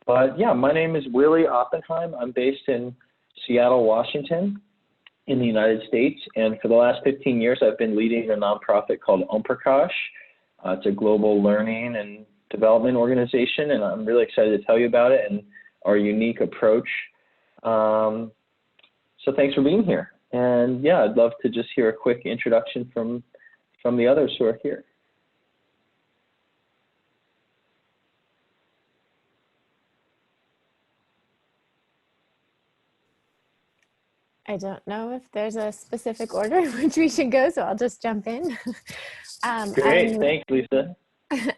But yeah, my name is Willie Oppenheim. I'm based in Seattle, Washington, in the United States. And for the last 15 years, I've been leading a nonprofit called Omprakash. It's a global learning and development organization, and I'm really excited to tell you about it and our unique approach. So thanks for being here. And yeah, I'd love to just hear a quick introduction from the others who are here. I don't know if there's a specific order in which we should go, so I'll just jump in. Great, thanks, Lisa.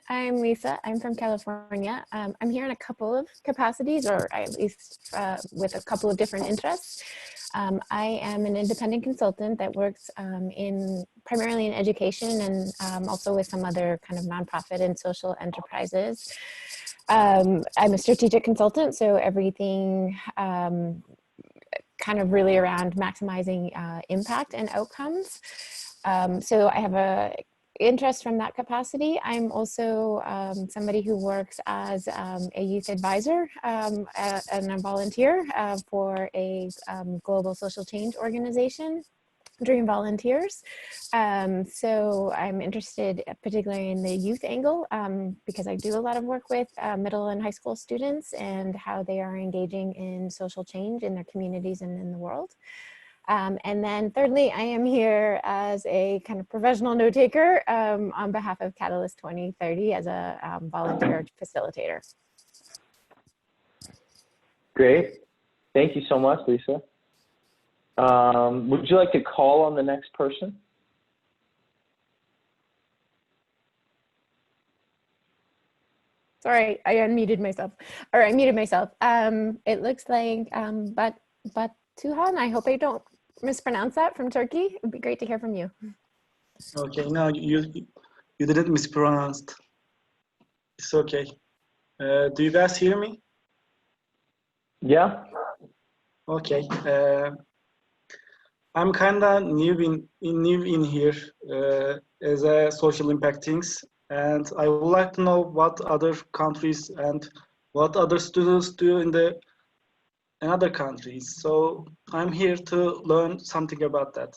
I'm Lisa. I'm from California. I'm here in a couple of capacities, or at least with a couple of different interests. I am an independent consultant that works primarily in education and also with some other kind of nonprofit and social enterprises. I'm a strategic consultant, so everything kind of really around maximizing impact and outcomes. So I have a interest from that capacity. I'm also somebody who works as a youth advisor and a volunteer for a global social change organization, Dream Volunteers. So I'm interested particularly in the youth angle because I do a lot of work with middle and high school students and how they are engaging in social change in their communities and in the world. And then thirdly, I am here as a kind of professional note taker on behalf of Catalyst 2030 as a volunteer facilitator. Great. Thank you so much, Lisa. Would you like to call on the next person? Sorry, I unmuted myself, or I muted myself. It looks like Batuhan. I hope I don't mispronounce that, from Turkey. It'd be great to hear from you. Okay, no, you didn't mispronounce. It's okay. Do you guys hear me? Yeah. Okay. I'm kinda new in here as a social impact things, and I would like to know what other countries and what other students do in other countries. So I'm here to learn something about that.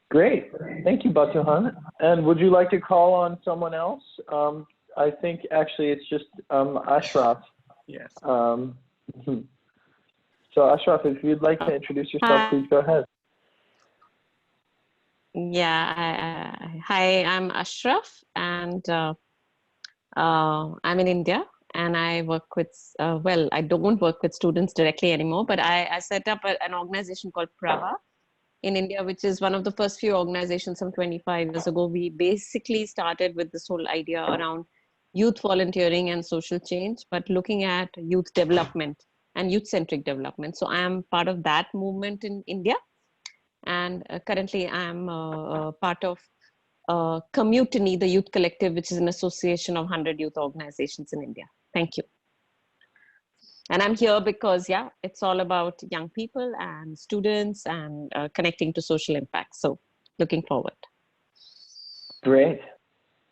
Great. Thank you, Batuhan. And would you like to call on someone else? I think actually it's just Ashraf. Yes. So Ashraf, if you'd like to introduce yourself, please go ahead. Yeah, hi, I'm Ashraf, and I'm in India, and I work with, well, I don't work with students directly anymore, but I set up an organization called Prava in India, which is one of the first few organizations some 25 years ago. We basically started with this whole idea around youth volunteering and social change, but looking at youth development and youth-centric development. So I am part of that movement in India. And currently I'm part of Commutiny, the youth collective, which is an association of 100 youth organizations in India. Thank you. And I'm here because, yeah, it's all about young people and students and connecting to social impact. So looking forward. Great.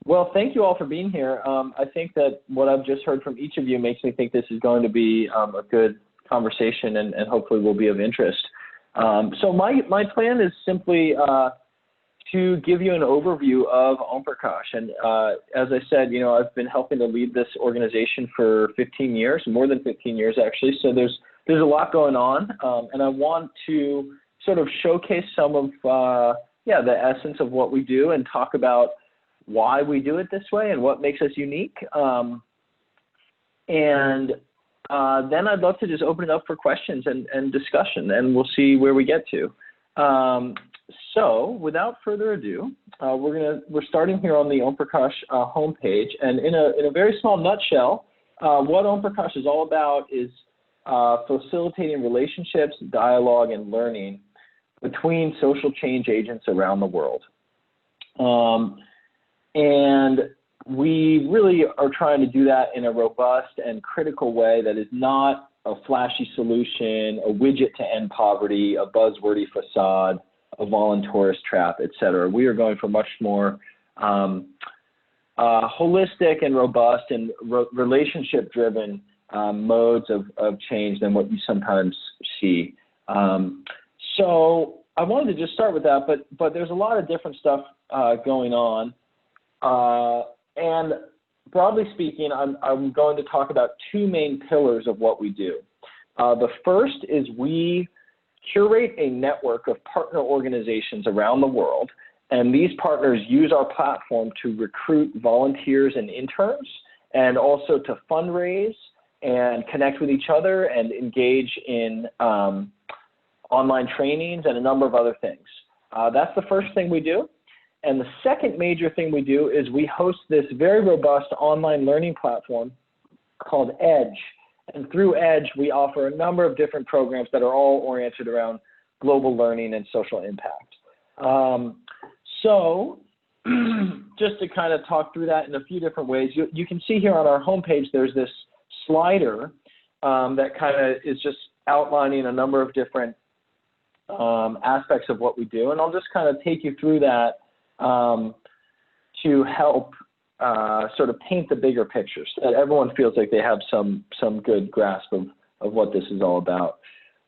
Well, thank you all for being here. I think that what I've just heard from each of you makes me think this is going to be a good conversation and hopefully will be of interest. So my plan is simply to give you an overview of Omprakash. And as I said, you know, I've been helping to lead this organization for 15 years, more than 15 years actually. So there's a lot going on, and I want to sort of showcase some of the essence of what we do and talk about why we do it this way and what makes us unique. And then I'd love to just open it up for questions and discussion, and we'll see where we get to. So without further ado, we're starting here on the Omprakash homepage, and in a very small nutshell, what Omprakash is all about is facilitating relationships, dialogue, and learning between social change agents around the world. And we really are trying to do that in a robust and critical way that is not a flashy solution, a widget to end poverty, a buzzwordy facade, a voluntarist trap, et cetera. We are going for much more holistic and robust and relationship-driven modes of change than what you sometimes see. So I wanted to just start with that, but there's a lot of different stuff going on. And broadly speaking, I'm going to talk about two main pillars of what we do. The first is we curate a network of partner organizations around the world, and these partners use our platform to recruit volunteers and interns, and also to fundraise and connect with each other and engage in online trainings and a number of other things. That's the first thing we do. And the second major thing we do is we host this very robust online learning platform called Edge. And through Edge, we offer a number of different programs that are all oriented around global learning and social impact. So just to kind of talk through that in a few different ways, you can see here on our homepage, there's this slider that kind of is just outlining a number of different aspects of what we do. And I'll just kind of take you through that to help sort of paint the bigger picture so that everyone feels like they have some good grasp of what this is all about.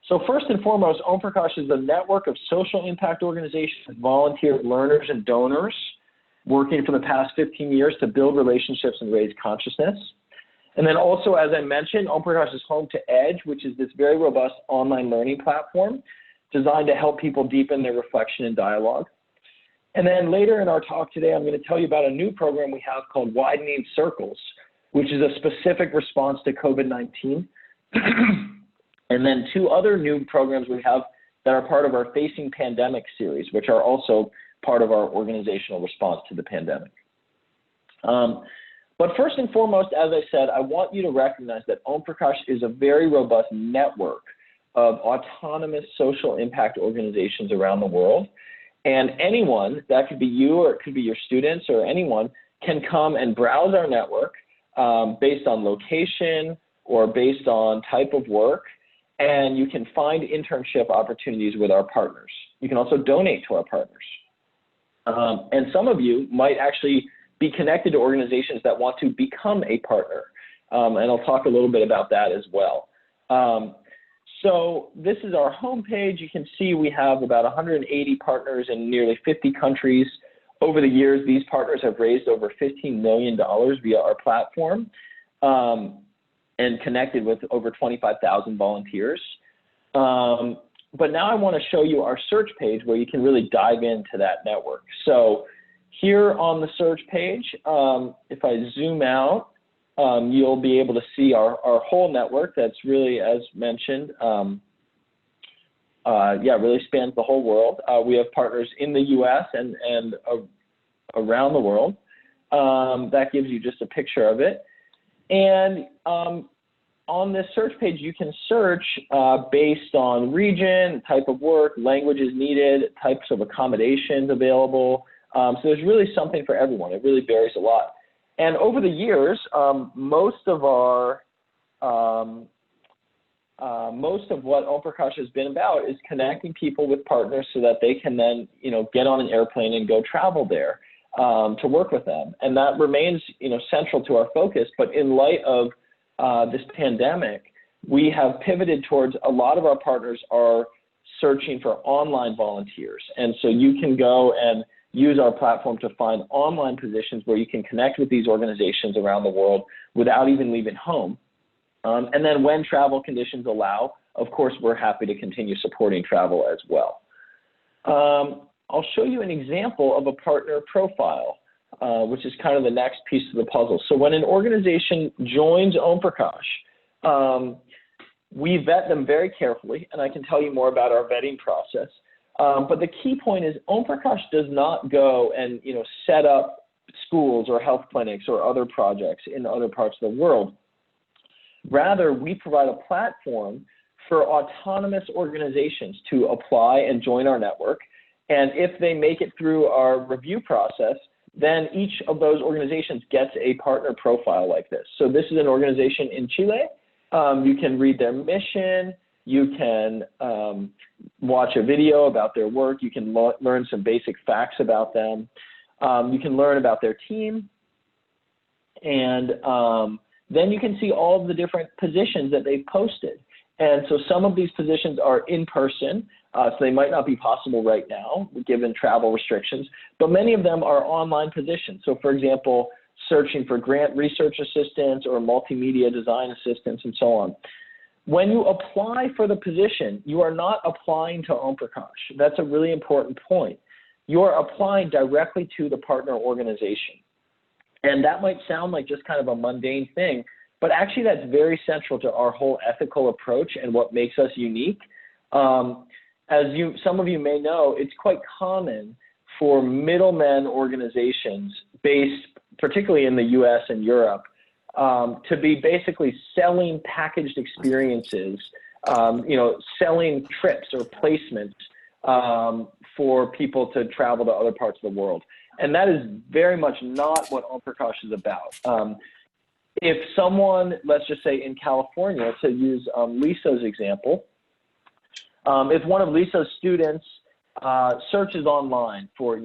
So first and foremost, Omprakash is a network of social impact organizations, volunteer learners and donors working for the past 15 years to build relationships and raise consciousness. And then also, as I mentioned, Omprakash is home to Edge, which is this very robust online learning platform designed to help people deepen their reflection and dialogue. And then later in our talk today, I'm going to tell you about a new program we have called Widening Circles, which is a specific response to COVID-19. And then two other new programs we have that are part of our Facing Pandemic series, which are also part of our organizational response to the pandemic. But first and foremost, as I said, I want you to recognize that Omprakash is a very robust network of autonomous social impact organizations around the world. And anyone, that could be you or it could be your students or anyone, can come and browse our network based on location or based on type of work. And you can find internship opportunities with our partners. You can also donate to our partners. And some of you might actually be connected to organizations that want to become a partner. And I'll talk a little bit about that as well. So this is our homepage. You can see we have about 180 partners in nearly 50 countries. Over the years, these partners have raised over $15 million via our platform and connected with over 25,000 volunteers. But now I want to show you our search page where you can really dive into that network. So here on the search page, if I zoom out, you'll be able to see our whole network that's really, as mentioned, really spans the whole world. We have partners in the US and around the world. That gives you just a picture of it. And on this search page, you can search based on region, type of work, languages needed, types of accommodations available. So there's really something for everyone. It really varies a lot. And over the years, most of what Omprakash has been about is connecting people with partners so that they can then, get on an airplane and go travel there to work with them. And that remains, central to our focus. But in light of this pandemic, we have pivoted towards a lot of our partners are searching for online volunteers. And so you can go and use our platform to find online positions where you can connect with these organizations around the world without even leaving home. And then when travel conditions allow, of course, we're happy to continue supporting travel as well. I'll show you an example of a partner profile, which is kind of the next piece of the puzzle. So when an organization joins Omprakash, we vet them very carefully, and I can tell you more about our vetting process. But the key point is Omprakash does not go and set up schools or health clinics or other projects in other parts of the world. Rather, we provide a platform for autonomous organizations to apply and join our network. And if they make it through our review process, then each of those organizations gets a partner profile like this. So this is an organization in Chile. You can read their mission. You can watch a video about their work. You can learn some basic facts about them. You can learn about their team. And then you can see all of the different positions that they've posted. And so some of these positions are in person, so they might not be possible right now given travel restrictions, but many of them are online positions. So for example, searching for grant research assistants or multimedia design assistants and so on. When you apply for the position, you are not applying to Omprakash. That's a really important point. You are applying directly to the partner organization. And that might sound like just kind of a mundane thing, but actually that's very central to our whole ethical approach and what makes us unique. As some of you may know, it's quite common for middlemen organizations based particularly in the US and Europe to be basically selling packaged experiences, selling trips or placements for people to travel to other parts of the world. And that is very much not what Omprakash is about. If someone, let's just say in California, to use Lisa's example, if one of Lisa's students searches online for,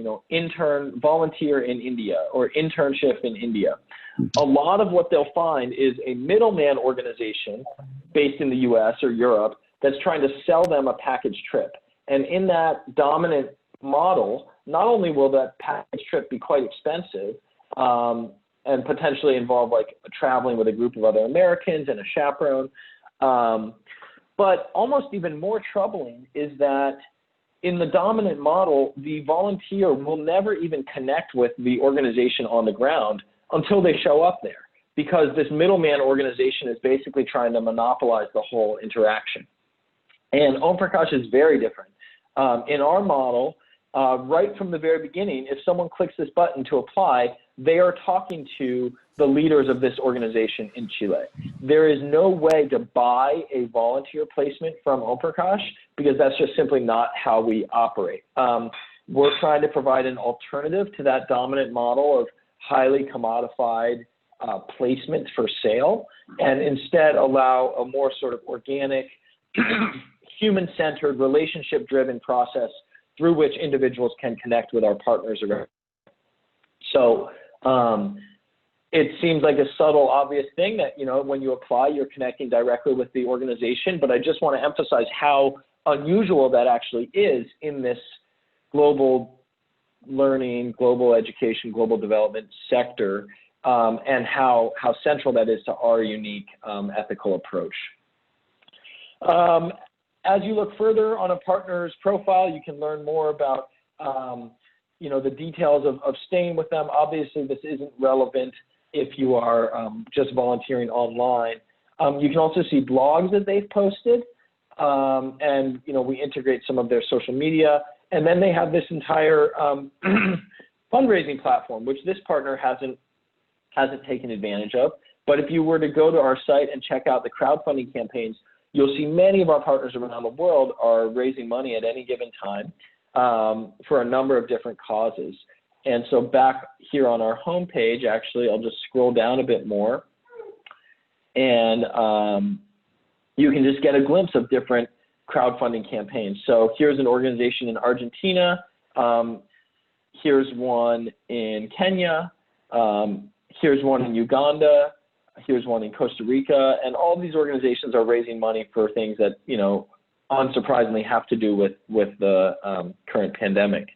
volunteer in India or internship in India, a lot of what they'll find is a middleman organization based in the US or Europe that's trying to sell them a package trip. And in that dominant model, not only will that package trip be quite expensive and potentially involve like traveling with a group of other Americans and a chaperone, but almost even more troubling is that in the dominant model, the volunteer will never even connect with the organization on the ground until they show up there, because this middleman organization is basically trying to monopolize the whole interaction. And Omprakash is very different. In our model, right from the very beginning, if someone clicks this button to apply, they are talking to the leaders of this organization in Chile. There is no way to buy a volunteer placement from Omprakash because that's just simply not how we operate. We're trying to provide an alternative to that dominant model of highly commodified placements for sale, and instead allow a more sort of organic, human-centered, relationship-driven process through which individuals can connect with our partners around. So it seems like a subtle, obvious thing that, when you apply, you're connecting directly with the organization, but I just want to emphasize how unusual that actually is in this global learning, global education, global development sector, and how central that is to our unique ethical approach. As you look further on a partner's profile, you can learn more about the details of staying with them. Obviously, this isn't relevant if you are just volunteering online. You can also see blogs that they've posted, and we integrate some of their social media. And then they have this entire fundraising platform, which this partner hasn't taken advantage of. But if you were to go to our site and check out the crowdfunding campaigns, you'll see many of our partners around the world are raising money at any given time for a number of different causes. And so back here on our homepage, actually, I'll just scroll down a bit more, and you can just get a glimpse of different crowdfunding campaigns. So here's an organization in Argentina. Here's one in Kenya. Here's one in Uganda. Here's one in Costa Rica. And all these organizations are raising money for things that, unsurprisingly have to do with the current pandemic.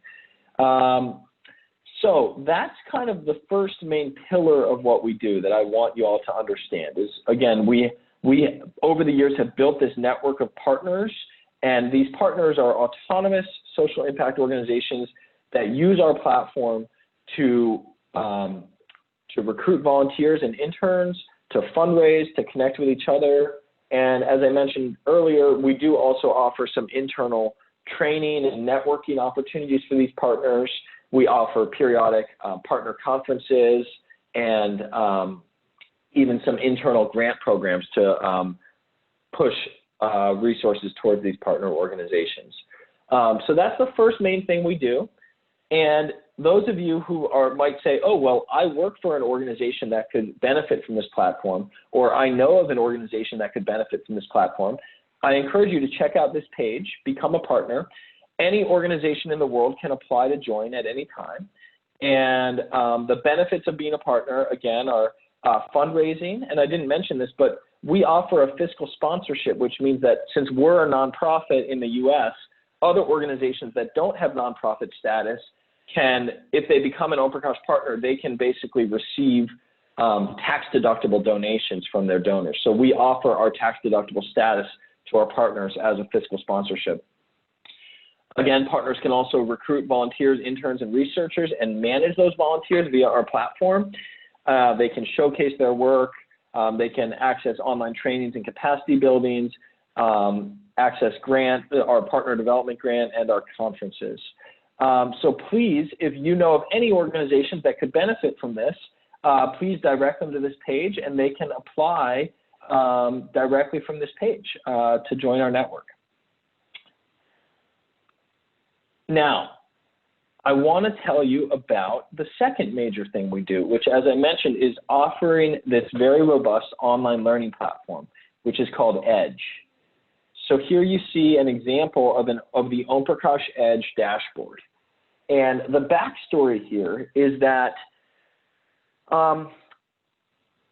So that's kind of the first main pillar of what we do that I want you all to understand is, again, we over the years have built this network of partners, and these partners are autonomous social impact organizations that use our platform to recruit volunteers and interns, to fundraise, to connect with each other. And as I mentioned earlier, we do also offer some internal training and networking opportunities for these partners. We offer periodic partner conferences and even some internal grant programs to push resources towards these partner organizations. So that's the first main thing we do. And those of you who might say, oh, well, I work for an organization that could benefit from this platform, or I know of an organization that could benefit from this platform, I encourage you to check out this page, become a partner. Any organization in the world can apply to join at any time. And the benefits of being a partner, again, are fundraising, and I didn't mention this, but we offer a fiscal sponsorship, which means that since we're a nonprofit in the U.S., other organizations that don't have nonprofit status can, if they become an Omprakash partner, they can basically receive tax-deductible donations from their donors. So we offer our tax-deductible status to our partners as a fiscal sponsorship. Again, partners can also recruit volunteers, interns, and researchers and manage those volunteers via our platform. They can showcase their work. They can access online trainings and capacity buildings, access grant, our partner development grant, and our conferences. So please, if you know of any organizations that could benefit from this, please direct them to this page, and they can apply directly from this page to join our network. Now, I want to tell you about the second major thing we do, which, as I mentioned, is offering this very robust online learning platform, which is called Edge. So here you see an example of the Omprakash Edge dashboard. And the backstory here is that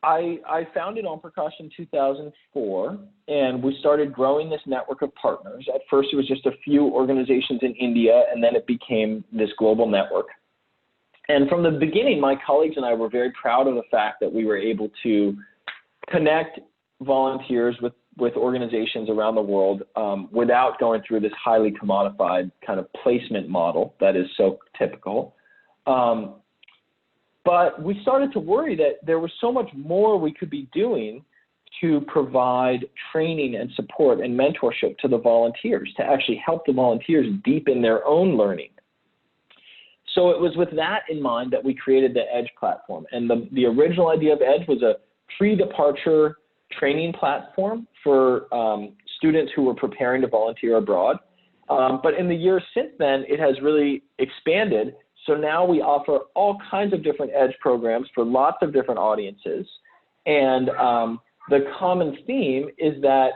I founded Omprakash in 2004, and we started growing this network of partners. At first, it was just a few organizations in India, and then it became this global network. And from the beginning, my colleagues and I were very proud of the fact that we were able to connect volunteers with organizations around the world without going through this highly commodified kind of placement model that is so typical. But we started to worry that there was so much more we could be doing to provide training and support and mentorship to the volunteers, to actually help the volunteers deepen their own learning. So it was with that in mind that we created the Edge platform. And the original idea of Edge was a pre-departure training platform for students who were preparing to volunteer abroad. But in the years since then, it has really expanded. So now we offer all kinds of different Edge programs for lots of different audiences. And the common theme is that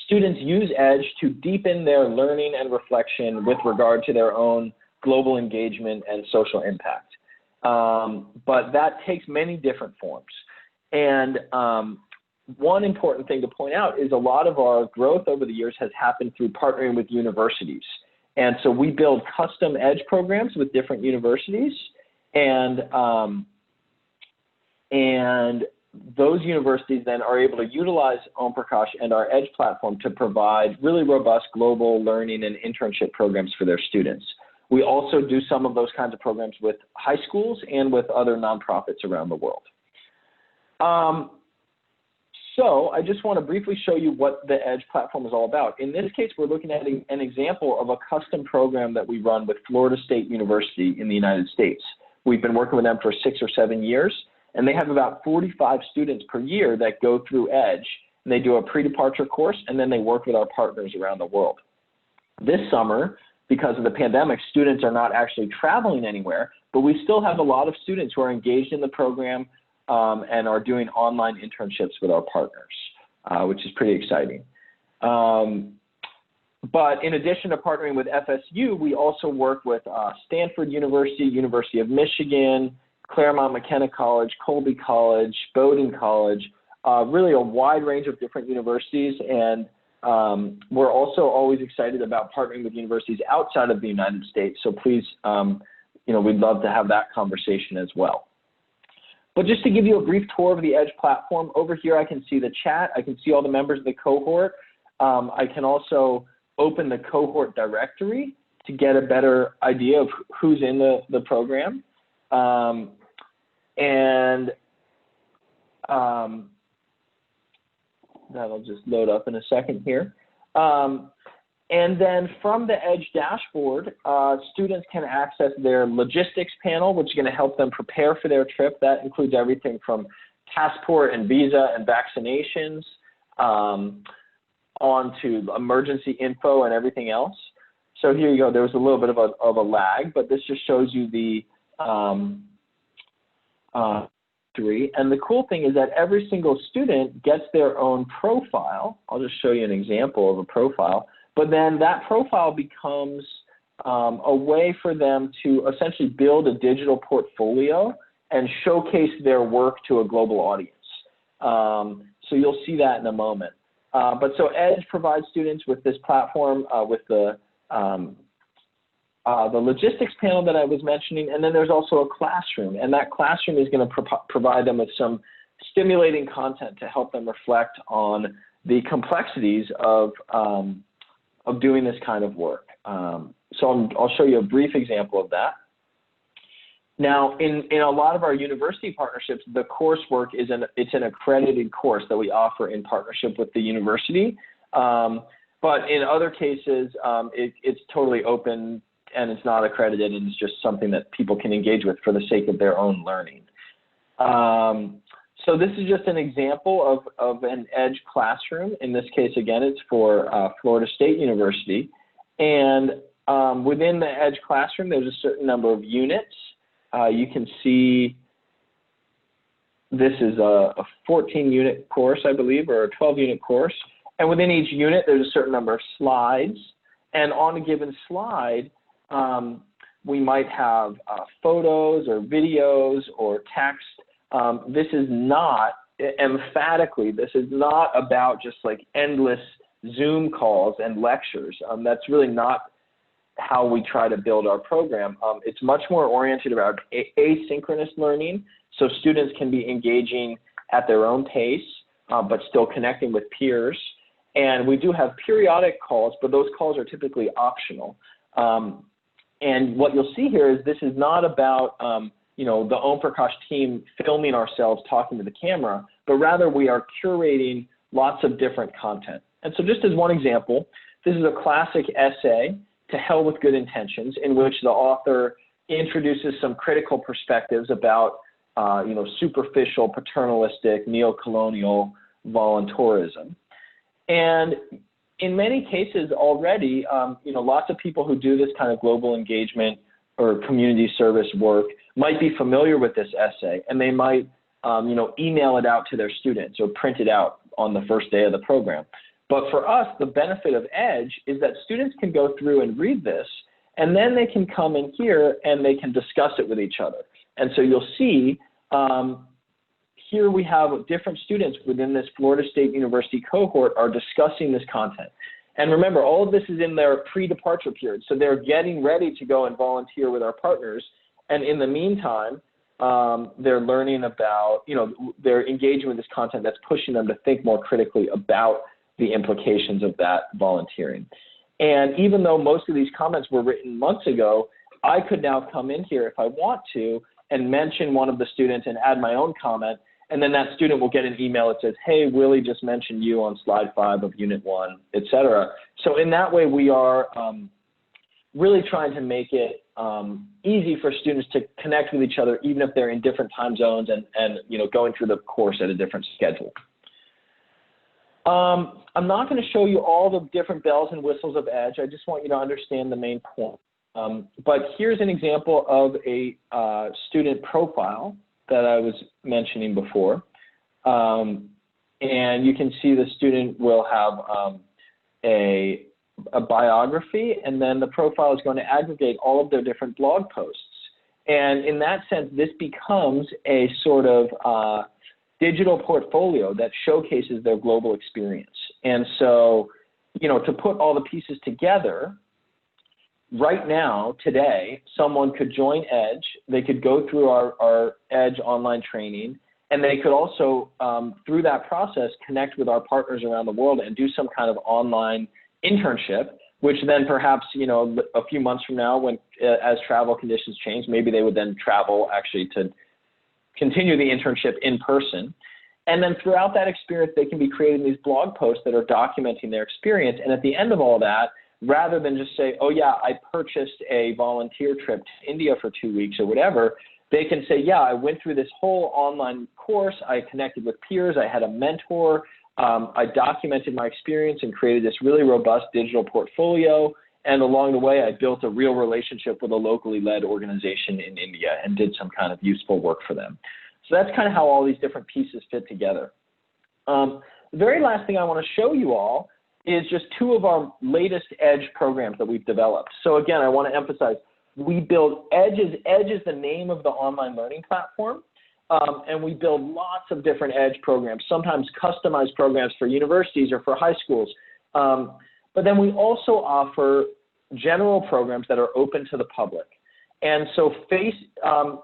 students use Edge to deepen their learning and reflection with regard to their own global engagement and social impact. But that takes many different forms. And one important thing to point out is a lot of our growth over the years has happened through partnering with universities. And so we build custom Edge programs with different universities, and those universities then are able to utilize Omprakash and our Edge platform to provide really robust global learning and internship programs for their students. We also do some of those kinds of programs with high schools and with other nonprofits around the world. So I just want to briefly show you what the Edge platform is all about. In this case, we're looking at an example of a custom program that we run with Florida State University in the United States. We've been working with them for 6 or 7 years, and they have about 45 students per year that go through Edge, and they do a pre-departure course, and then they work with our partners around the world. This summer, because of the pandemic, students are not actually traveling anywhere, but we still have a lot of students who are engaged in the program and are doing online internships with our partners, which is pretty exciting. But in addition to partnering with FSU, we also work with Stanford University, University of Michigan, Claremont McKenna College, Colby College, Bowdoin College, really a wide range of different universities. And we're also always excited about partnering with universities outside of the United States. So please, we'd love to have that conversation as well. But just to give you a brief tour of the Edge platform, over here I can see the chat. I can see all the members of the cohort. I can also open the cohort directory to get a better idea of who's in the program. That'll just load up in a second here. And then from the Edge dashboard, students can access their logistics panel, which is going to help them prepare for their trip. That includes everything from passport and visa and vaccinations on to emergency info and everything else. So here you go. There was a little bit of a lag, but this just shows you the and the cool thing is that every single student gets their own profile. I'll just show you an example of a profile. But then that profile becomes a way for them to essentially build a digital portfolio and showcase their work to a global audience. So you'll see that in a moment. But so EDGE provides students with this platform with the logistics panel that I was mentioning, and then there's also a classroom, and that classroom is going to provide them with some stimulating content to help them reflect on the complexities of doing this kind of work. So I'll show you a brief example of that. Now, in a lot of our university partnerships, the coursework it's an accredited course that we offer in partnership with the university. But in other cases, it's totally open and it's not accredited, and it's just something that people can engage with for the sake of their own learning. So this is just an example of an EDGE classroom. In this case, again, it's for Florida State University. And within the EDGE classroom, there's a certain number of units. You can see this is a 14-unit course, I believe, or a 12-unit course. And within each unit, there's a certain number of slides. And on a given slide, we might have photos or videos or text. This is not, emphatically, this is not about just like endless Zoom calls and lectures. That's really not how we try to build our program. It's much more oriented around asynchronous learning, so students can be engaging at their own pace, but still connecting with peers. And we do have periodic calls, but those calls are typically optional. And what you'll see here is this is not about the Omprakash team filming ourselves talking to the camera, but rather we are curating lots of different content. And so just as one example, this is a classic essay, To Hell with Good Intentions, in which the author introduces some critical perspectives about superficial, paternalistic, neo-colonial voluntourism. And in many cases already, lots of people who do this kind of global engagement or community service work might be familiar with this essay, and they might, email it out to their students or print it out on the first day of the program. But for us, the benefit of EDGE is that students can go through and read this, and then they can come in here and they can discuss it with each other. And so you'll see here we have different students within this Florida State University cohort are discussing this content. And remember, all of this is in their pre-departure period. So they're getting ready to go and volunteer with our partners. And in the meantime, they're learning about, they're engaging with this content that's pushing them to think more critically about the implications of that volunteering. And even though most of these comments were written months ago, I could now come in here if I want to and mention one of the students and add my own comment, and then that student will get an email that says, hey, Willie just mentioned you on slide 5 of unit 1, et cetera. So in that way, we are really trying to make it easy for students to connect with each other, even if they're in different time zones and going through the course at a different schedule. I'm not going to show you all the different bells and whistles of EDGE. I just want you to understand the main point. But here's an example of a student profile that I was mentioning before. And you can see the student will have a biography, and then the profile is going to aggregate all of their different blog posts. And in that sense, this becomes a sort of digital portfolio that showcases their global experience. And so, to put all the pieces together, right now, today, someone could join EDGE, they could go through our EDGE online training, and they could also, through that process, connect with our partners around the world and do some kind of online internship, which then perhaps, a few months from now, when as travel conditions change, maybe they would then travel actually to continue the internship in person. And then throughout that experience, they can be creating these blog posts that are documenting their experience. And at the end of all that, rather than just say, oh yeah, I purchased a volunteer trip to India for 2 weeks or whatever, they can say, yeah, I went through this whole online course, I connected with peers, I had a mentor, I documented my experience and created this really robust digital portfolio. And along the way, I built a real relationship with a locally led organization in India and did some kind of useful work for them. So that's kind of how all these different pieces fit together. The very last thing I want to show you all is just 2 of our latest EDGE programs that we've developed. So again, I want to emphasize, we build Edge is the name of the online learning platform. And we build lots of different Edge programs, sometimes customized programs for universities or for high schools. But then we also offer general programs that are open to the public. And so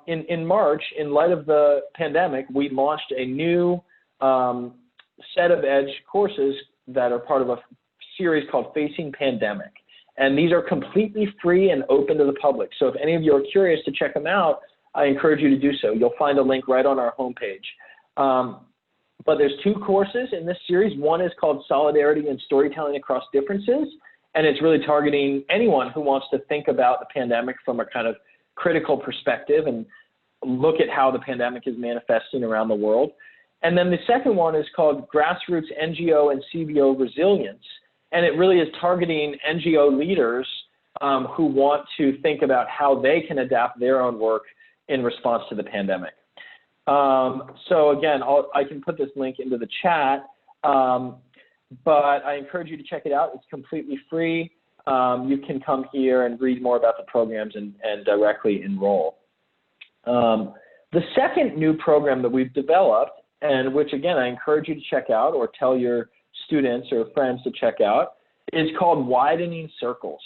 in March, in light of the pandemic, we launched a new set of Edge courses that are part of a series called Facing Pandemic. And these are completely free and open to the public. So if any of you are curious to check them out, I encourage you to do so. You'll find a link right on our homepage. But there's 2 courses in this series. One is called Solidarity and Storytelling Across Differences, and it's really targeting anyone who wants to think about the pandemic from a kind of critical perspective and look at how the pandemic is manifesting around the world. And then the second one is called Grassroots NGO and CBO Resilience, and it really is targeting NGO leaders who want to think about how they can adapt their own work in response to the pandemic. So again, I can put this link into the chat, but I encourage you to check it out. It's completely free. You can come here and read more about the programs and directly enroll. The second new program that we've developed, and which again I encourage you to check out or tell your students or friends to check out, is called Widening Circles.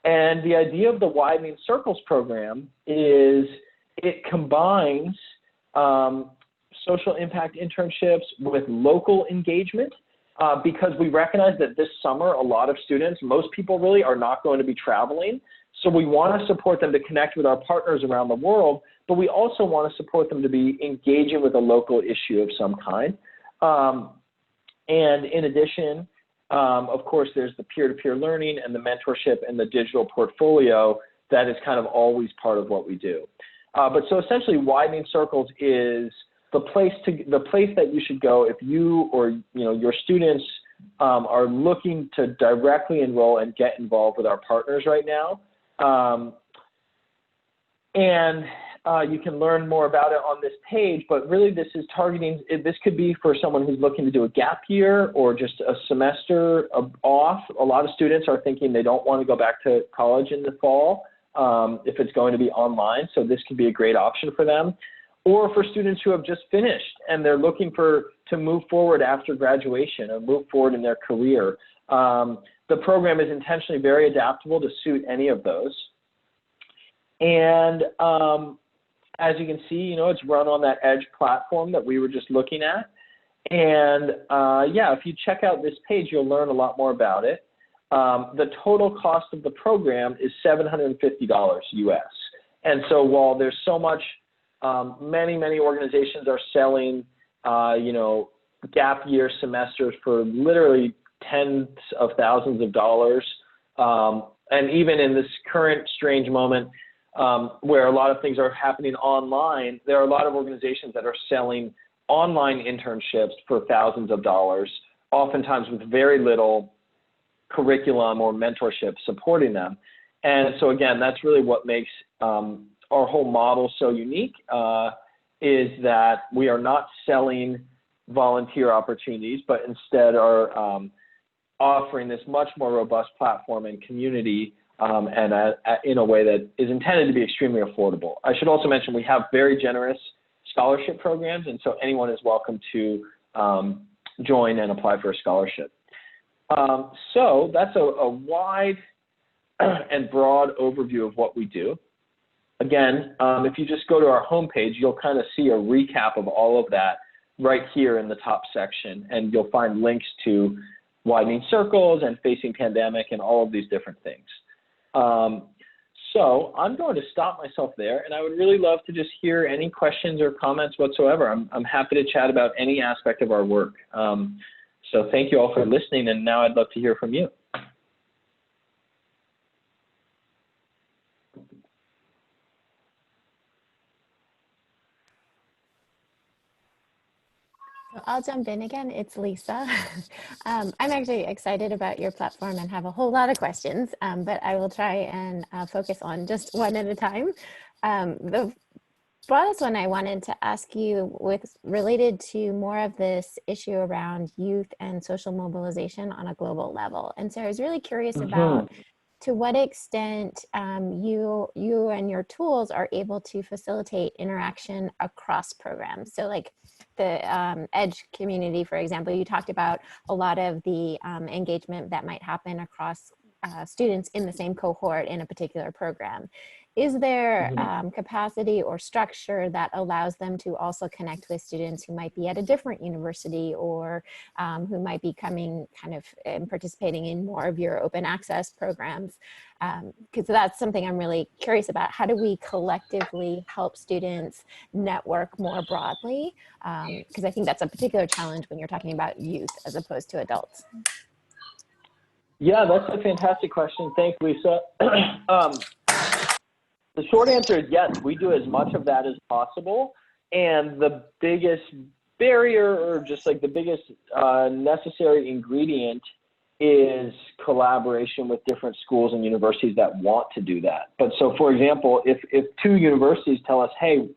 And the idea of the Widening Circles program is it combines social impact internships with local engagement because we recognize that this summer a lot of students, most people really, are not going to be traveling. So we want to support them to connect with our partners around the world, but we also want to support them to be engaging with a local issue of some kind. And in addition, of course, there's the peer-to-peer learning and the mentorship and the digital portfolio that is kind of always part of what we do. But so essentially, Widening Circles is the place that you should go if you or your students are looking to directly enroll and get involved with our partners right now. You can learn more about it on this page, but really this is targeting, this could be for someone who's looking to do a gap year or just a semester off. A lot of students are thinking they don't want to go back to college in the fall if it's going to be online, so this could be a great option for them. Or for students who have just finished and they're looking to move forward after graduation or move forward in their career. The program is intentionally very adaptable to suit any of those. And as you can see, it's run on that Edge platform that we were just looking at. And yeah, if you check out this page, you'll learn a lot more about it. The total cost of the program is $750 US. And so while there's so much, many organizations are selling, gap year semesters for literally tens of thousands of dollars. And even in this current strange moment, where a lot of things are happening online, there are a lot of organizations that are selling online internships for thousands of dollars, oftentimes with very little curriculum or mentorship supporting them. And so again, that's really what makes our whole model so unique, is that we are not selling volunteer opportunities, but instead are offering this much more robust platform and community and in a way that is intended to be extremely affordable. I should also mention we have very generous scholarship programs, and so anyone is welcome to join and apply for a scholarship. So that's a wide and broad overview of what we do. Again, if you just go to our homepage, you'll kind of see a recap of all of that right here in the top section, and you'll find links to Widening Circles and Facing Pandemic and all of these different things. So I'm going to stop myself there, and I would really love to just hear any questions or comments whatsoever. I'm happy to chat about any aspect of our work. So thank you all for listening, and now I'd love to hear from you. I'll jump in again. It's Lisa. I'm actually excited about your platform and have a whole lot of questions, but I will try and focus on just one at a time. The broadest one I wanted to ask you related to more of this issue around youth and social mobilization on a global level. And so I was really curious about to what extent you and your tools are able to facilitate interaction across programs. So like the EDGE community, for example, you talked about a lot of the engagement that might happen across students in the same cohort in a particular program. Is there capacity or structure that allows them to also connect with students who might be at a different university or who might be coming kind of and participating in more of your open access programs? Because that's something I'm really curious about. How do we collectively help students network more broadly? Because I think that's a particular challenge when you're talking about youth as opposed to adults. Yeah, that's a fantastic question. Thanks, Lisa. The short answer is yes, we do as much of that as possible. And the biggest barrier, or just like the biggest necessary ingredient, is collaboration with different schools and universities that want to do that. But so, for example, if 2 universities tell us, hey,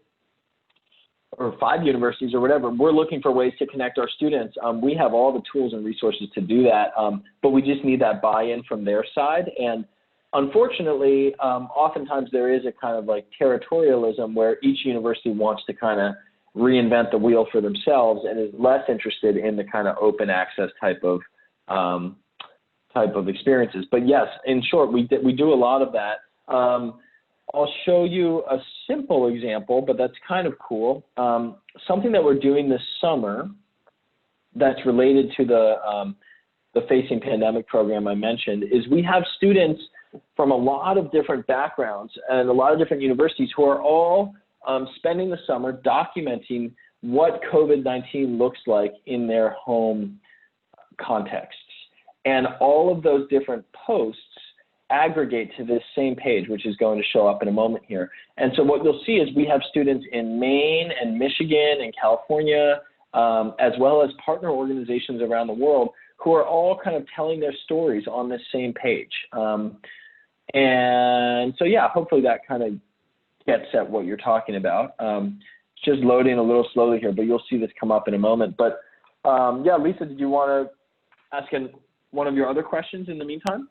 or 5 universities or whatever, we're looking for ways to connect our students, we have all the tools and resources to do that, but we just need that buy-in from their side. And unfortunately, oftentimes there is a kind of like territorialism where each university wants to kind of reinvent the wheel for themselves and is less interested in the kind of open access type of experiences. But yes, in short, we do a lot of that. I'll show you a simple example, but that's kind of cool. Something that we're doing this summer that's related to the Facing Pandemic program I mentioned is we have students from a lot of different backgrounds and a lot of different universities who are all spending the summer documenting what COVID-19 looks like in their home contexts. And all of those different posts aggregate to this same page, which is going to show up in a moment here. And so what you'll see is we have students in Maine and Michigan and California, as well as partner organizations around the world who are all kind of telling their stories on this same page. And so, yeah, hopefully that kind of gets at what you're talking about. It's just loading a little slowly here, but you'll see this come up in a moment. But yeah, Lisa, did you want to ask one of your other questions in the meantime?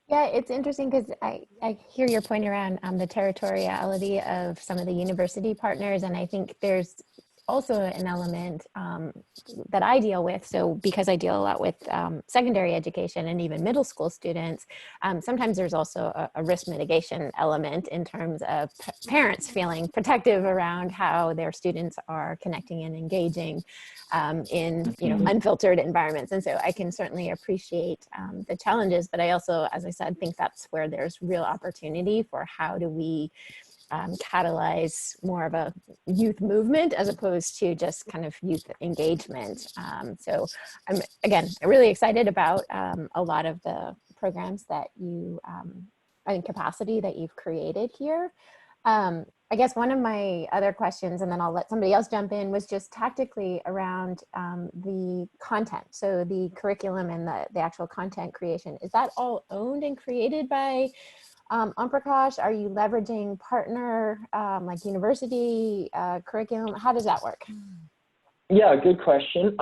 Yeah, it's interesting because I hear your point around the territoriality of some of the university partners, and I think there's also an element that I deal with. So because I deal a lot with secondary education and even middle school students, sometimes there's also a risk mitigation element in terms of parents feeling protective around how their students are connecting and engaging in unfiltered environments. And so I can certainly appreciate the challenges, but I also, as I said, think that's where there's real opportunity for how do we catalyze more of a youth movement as opposed to just kind of youth engagement. So I'm, again, really excited about a lot of the programs that you, and capacity that you've created here. I guess one of my other questions, and then I'll let somebody else jump in, was just tactically around the content. So the curriculum and the actual content creation, is that all owned and created by Omprakash? Are you leveraging partner like university curriculum? How does that work? Yeah, good question.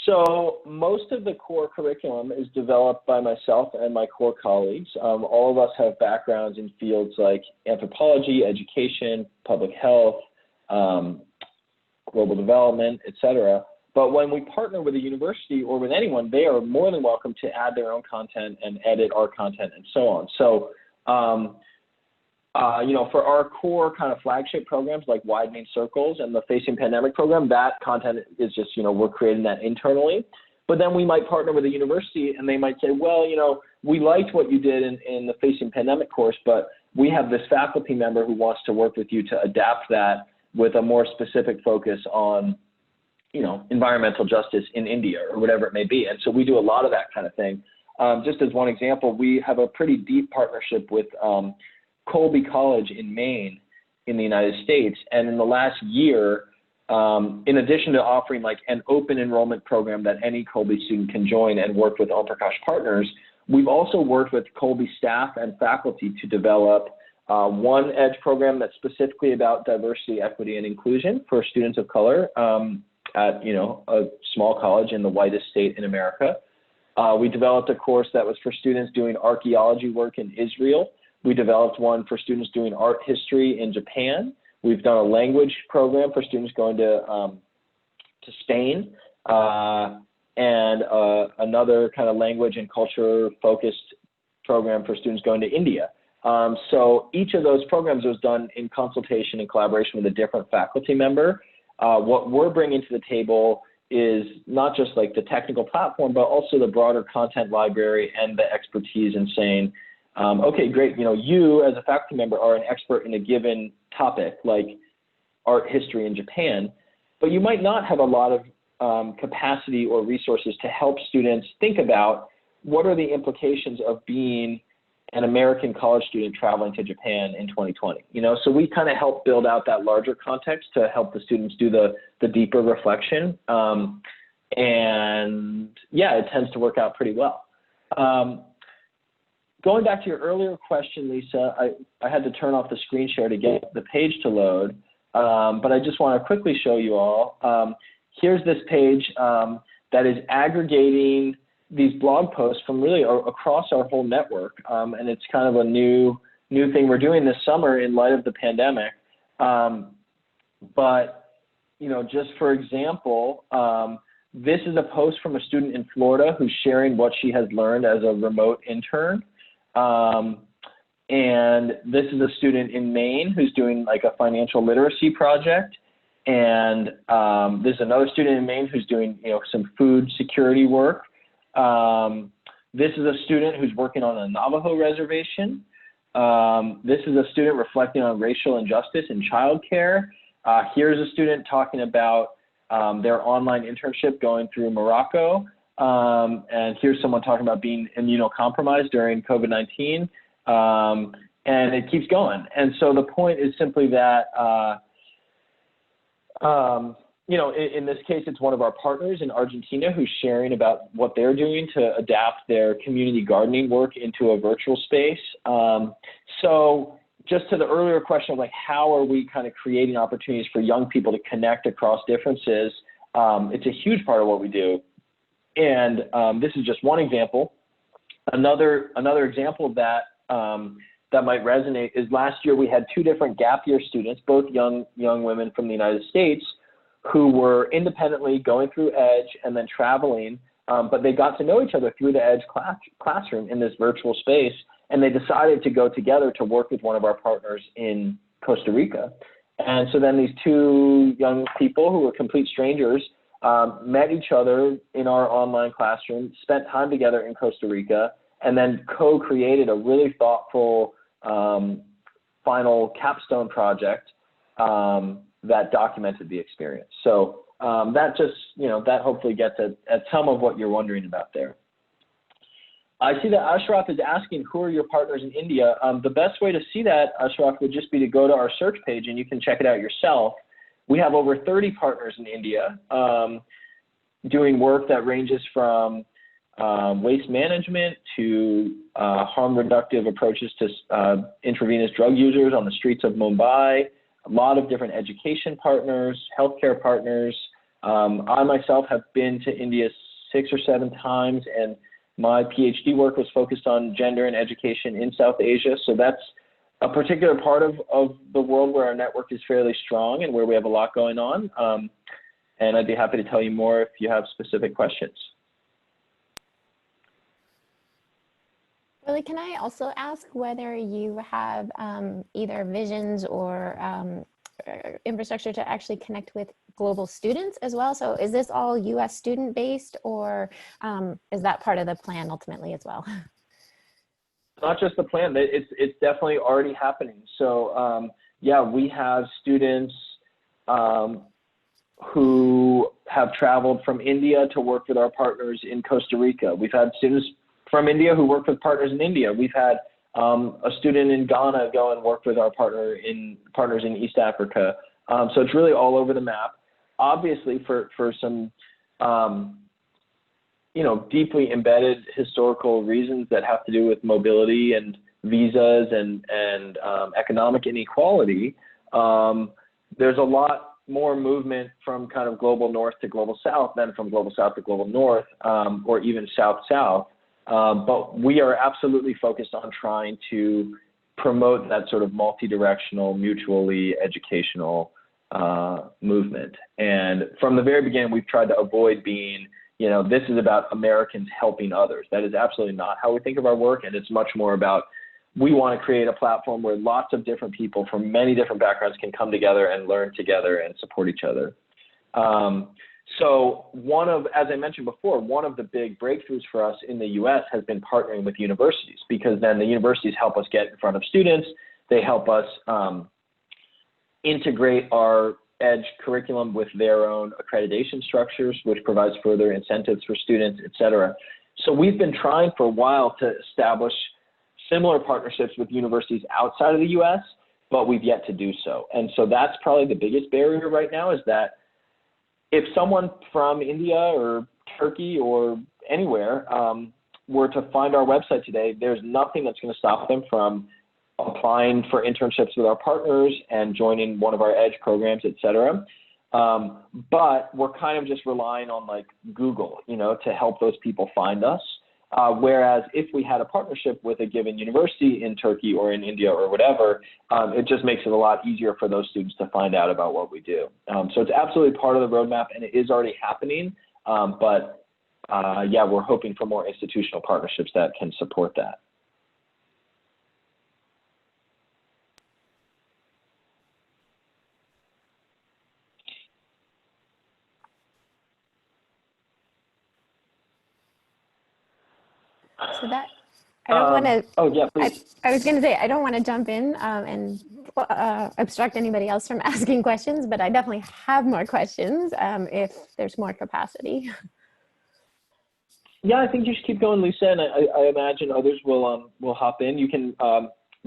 So most of the core curriculum is developed by myself and my core colleagues. All of us have backgrounds in fields like anthropology, education, public health, global development, etc. But when we partner with a university or with anyone, they are more than welcome to add their own content and edit our content and so on. So, for our core kind of flagship programs like Widening Circles and the Facing Pandemic program, that content is just, we're creating that internally. But then we might partner with a university and they might say, well, we liked what you did in the Facing Pandemic course, but we have this faculty member who wants to work with you to adapt that with a more specific focus on, environmental justice in India or whatever it may be. And so we do a lot of that kind of thing. Just as one example, we have a pretty deep partnership with Colby College in Maine in the United States. And in the last year, in addition to offering like an open enrollment program that any Colby student can join and work with Omprakash partners, we've also worked with Colby staff and faculty to develop one EDGE program that's specifically about diversity, equity, and inclusion for students of color at a small college in the whitest state in America. We developed a course that was for students doing archaeology work in Israel. We developed one for students doing art history in Japan. We've done a language program for students going to Spain, and another kind of language and culture focused program for students going to India. So each of those programs was done in consultation and collaboration with a different faculty member. What we're bringing to the table is not just like the technical platform, but also the broader content library and the expertise in saying, okay, great, you as a faculty member are an expert in a given topic, like art history in Japan, but you might not have a lot of capacity or resources to help students think about what are the implications of being an American college student traveling to Japan in 2020. So we kind of help build out that larger context to help the students do the deeper reflection. And yeah, it tends to work out pretty well. Going back to your earlier question, Lisa, I had to turn off the screen share to get the page to load, but I just want to quickly show you all. Here's this page that is aggregating these blog posts from really across our whole network, and it's kind of a new thing we're doing this summer in light of the pandemic. But just for example, this is a post from a student in Florida who's sharing what she has learned as a remote intern. And this is a student in Maine who's doing like a financial literacy project. And there's another student in Maine who's doing some food security work. This is a student who's working on a Navajo reservation. This is a student reflecting on racial injustice in childcare. Here's a student talking about their online internship going through Morocco. And here's someone talking about being immunocompromised during COVID-19. And it keeps going. And so the point is simply that, in this case, it's one of our partners in Argentina who's sharing about what they're doing to adapt their community gardening work into a virtual space. So just to the earlier question of like, how are we kind of creating opportunities for young people to connect across differences? It's a huge part of what we do. And this is just one example. Another example of that that might resonate is last year we had two different gap year students, both young women from the United States, who were independently going through EDGE and then traveling, but they got to know each other through the EDGE classroom in this virtual space, and they decided to go together to work with one of our partners in Costa Rica. And so then these two young people who were complete strangers met each other in our online classroom, spent time together in Costa Rica, and then co-created a really thoughtful final capstone project that documented the experience. So that just, that hopefully gets at some of what you're wondering about there. I see that Ashraf is asking, who are your partners in India? The best way to see that, Ashraf, would just be to go to our search page and you can check it out yourself. We have over 30 partners in India doing work that ranges from waste management to harm reductive approaches to intravenous drug users on the streets of Mumbai, a lot of different education partners, healthcare partners. I myself have been to India 6 or 7 times, and my PhD work was focused on gender and education in South Asia. So that's a particular part of the world where our network is fairly strong and where we have a lot going on. And I'd be happy to tell you more if you have specific questions. Willie, can I also ask whether you have either visions or infrastructure to actually connect with global students as well? So is this all US student based, or is that part of the plan ultimately as well? Not just the plan, it's definitely already happening. So yeah, we have students who have traveled from India to work with our partners in Costa Rica. We've had students from India who work with partners in India. We've had a student in Ghana go and work with our partners in East Africa. So it's really all over the map. Obviously, for some deeply embedded historical reasons that have to do with mobility and visas and economic inequality, there's a lot more movement from kind of global north to global south than from global south to global north, or even south-south. But we are absolutely focused on trying to promote that sort of multi-directional, mutually educational movement. And from the very beginning, we've tried to avoid being, you know, this is about Americans helping others. That is absolutely not how we think of our work. And it's much more about, we want to create a platform where lots of different people from many different backgrounds can come together and learn together and support each other. So as I mentioned before, one of the big breakthroughs for us in the US has been partnering with universities, because then the universities help us get in front of students. They help us integrate our EDGE curriculum with their own accreditation structures, which provides further incentives for students, et cetera. So we've been trying for a while to establish similar partnerships with universities outside of the US, but we've yet to do so. And so that's probably the biggest barrier right now, is that if someone from India or Turkey or anywhere were to find our website today, there's nothing that's going to stop them from applying for internships with our partners and joining one of our EDGE programs, et cetera. But we're kind of just relying on like Google, you know, to help those people find us. Whereas if we had a partnership with a given university in Turkey or in India or whatever, it just makes it a lot easier for those students to find out about what we do. So it's absolutely part of the roadmap, and it is already happening. But yeah, we're hoping for more institutional partnerships that can support that. So that, I don't want to. Oh yeah, please. I was going to say, I don't want to jump in and obstruct anybody else from asking questions, but I definitely have more questions if there's more capacity. Yeah, I think you should keep going, Lisa, and I imagine others will hop in. You can,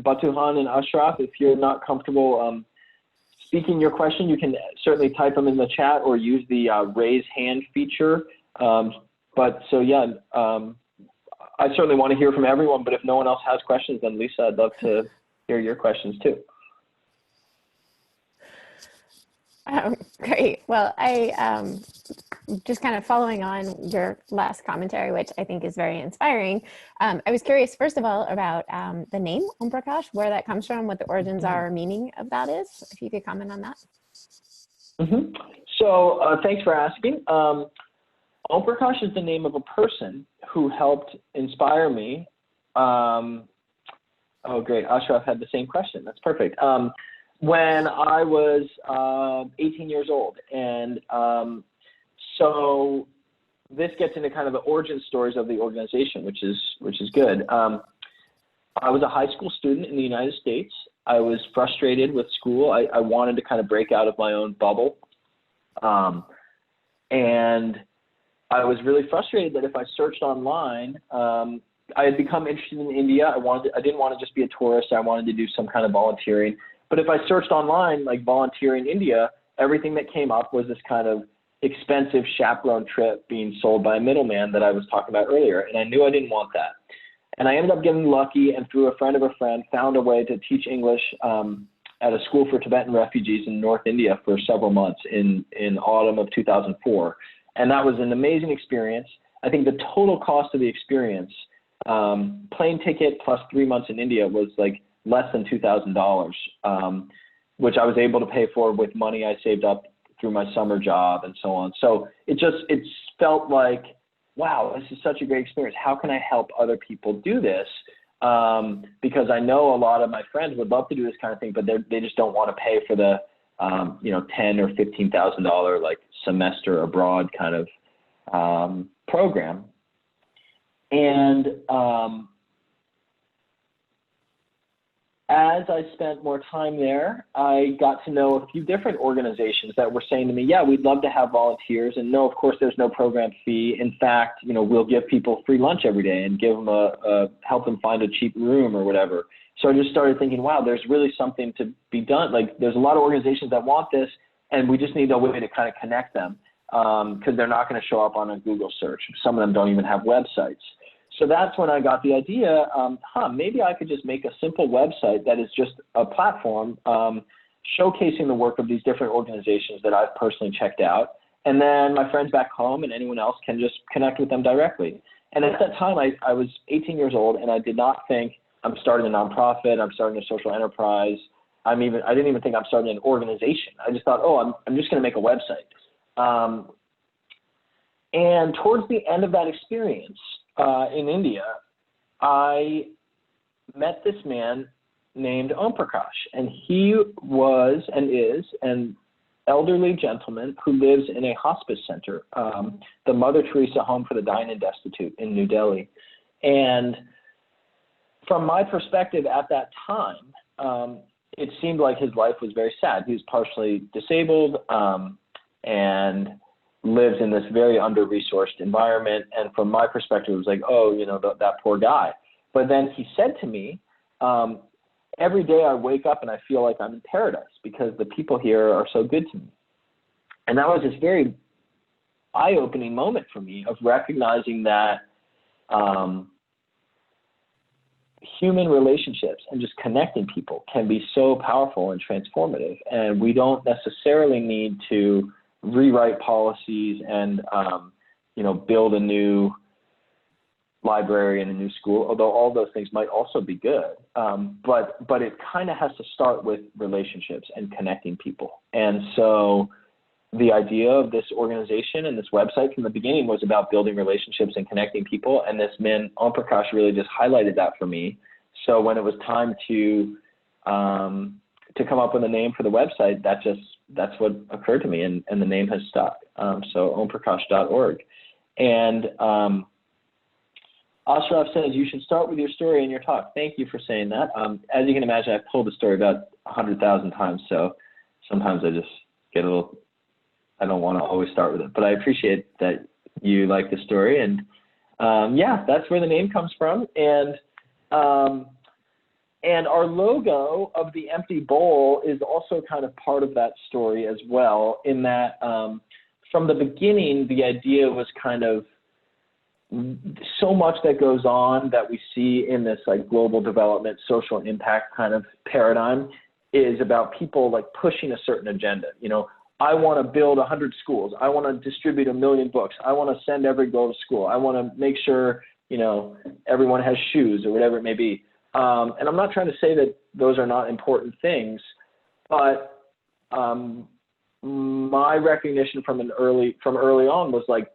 Batuhan and Ashraf, if you're not comfortable speaking your question, you can certainly type them in the chat or use the raise hand feature. But so yeah, I certainly want to hear from everyone, but if no one else has questions, then Lisa, I'd love to hear your questions too. Great. Well, I just kind of following on your last commentary, which I think is very inspiring. I was curious, first of all, about the name Omprakash, where that comes from, what the origins are, or meaning of that is, if you could comment on that. So thanks for asking. Omprakash is the name of a person who helped inspire me. Oh, great. Ashraf had the same question. That's perfect. When I was 18 years old. And so this gets into kind of the origin stories of the organization, which is good. I was a high school student in the United States. I was frustrated with school. I wanted to kind of break out of my own bubble. And I was really frustrated that if I searched online, I had become interested in India. I didn't want to just be a tourist. I wanted to do some kind of volunteering. But if I searched online, like volunteering India, everything that came up was this kind of expensive chaperone trip being sold by a middleman that I was talking about earlier. And I knew I didn't want that. And I ended up getting lucky, and through a friend of a friend, found a way to teach English at a school for Tibetan refugees in North India for several months in autumn of 2004. And that was an amazing experience. I think the total cost of the experience, plane ticket plus 3 months in India, was like less than $2,000, which I was able to pay for with money I saved up through my summer job and so on. So it felt like, wow, this is such a great experience. How can I help other people do this? Because I know a lot of my friends would love to do this kind of thing, but they just don't want to pay for the $10,000 or $15,000 like semester abroad kind of program. And as I spent more time there, I got to know a few different organizations that were saying to me, yeah, we'd love to have volunteers. And no, of course, there's no program fee. In fact, we'll give people free lunch every day and give them help them find a cheap room or whatever. So I just started thinking, wow, there's really something to be done. Like, there's a lot of organizations that want this, and we just need a way to kind of connect them because they're not going to show up on a Google search. Some of them don't even have websites. So that's when I got the idea, maybe I could just make a simple website that is just a platform showcasing the work of these different organizations that I've personally checked out. And then my friends back home and anyone else can just connect with them directly. And at that time, I was 18 years old, and I did not think I'm starting a nonprofit, I'm starting a social enterprise. I didn't even think I'm starting an organization. I just thought, oh, I'm just going to make a website. And towards the end of that experience in India, I met this man named Omprakash, and he was and is an elderly gentleman who lives in a hospice center, the Mother Teresa Home for the Dying and Destitute in New Delhi. And from my perspective at that time, it seemed like his life was very sad. He was partially disabled and lives in this very under-resourced environment. And from my perspective, it was like, oh, that poor guy. But then he said to me, every day I wake up and I feel like I'm in paradise because the people here are so good to me. And that was this very eye-opening moment for me of recognizing that human relationships and just connecting people can be so powerful and transformative. And we don't necessarily need to rewrite policies and, build a new library and a new school, although all those things might also be good. But it kind of has to start with relationships and connecting people. And so the idea of this organization and this website from the beginning was about building relationships and connecting people. And this man, Omprakash, really just highlighted that for me. So when it was time to come up with a name for the website, that's what occurred to me, and the name has stuck. So omprakash.org. And Ashraf says, you should start with your story in your talk. Thank you for saying that. As you can imagine, I've told the story about 100,000 times, so sometimes I just get I don't want to always start with it. But I appreciate that you like the story. And that's where the name comes from. And our logo of the empty bowl is also kind of part of that story as well, in that from the beginning, the idea was kind of so much that goes on that we see in this like global development, social impact kind of paradigm is about people like pushing a certain agenda. I want to build 100 schools. I want to distribute 1 million books. I want to send every girl to school. I want to make sure, everyone has shoes or whatever it may be. And I'm not trying to say that those are not important things, but my recognition from early on was like,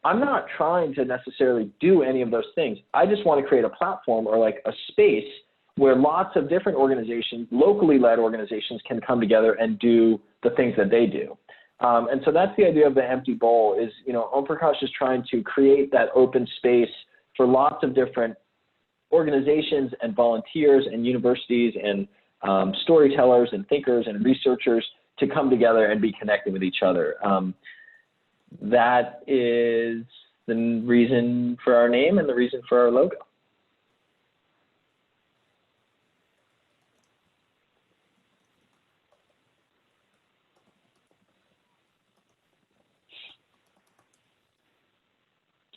I'm not trying to necessarily do any of those things. I just want to create a platform or like a space where lots of different organizations, locally led organizations, can come together and do the things that they do. And so that's the idea of the empty bowl is, Omprakash is trying to create that open space for lots of different organizations and volunteers and universities and storytellers and thinkers and researchers to come together and be connected with each other. That is the reason for our name and the reason for our logo.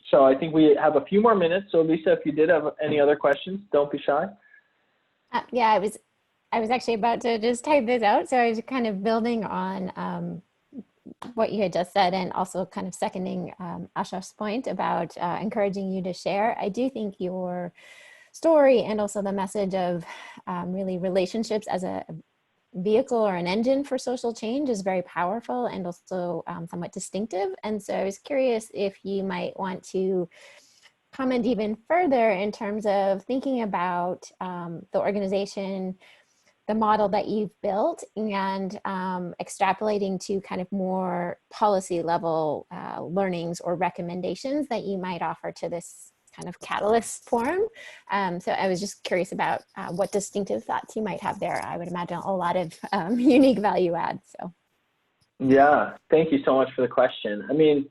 So I think we have a few more minutes. So Lisa, if you did have any other questions, don't be shy. Yeah, I was actually about to just type this out. So I was kind of building on what you had just said, and also kind of seconding Ashraf's point about encouraging you to share. I do think your story and also the message of really relationships as a vehicle or an engine for social change is very powerful and also somewhat distinctive. And so I was curious if you might want to comment even further in terms of thinking about the organization, the model that you've built, and extrapolating to kind of more policy level learnings or recommendations that you might offer to this kind of catalyst form. So I was just curious about what distinctive thoughts you might have there. I would imagine a lot of unique value adds. So. Yeah, thank you so much for the question. I mean,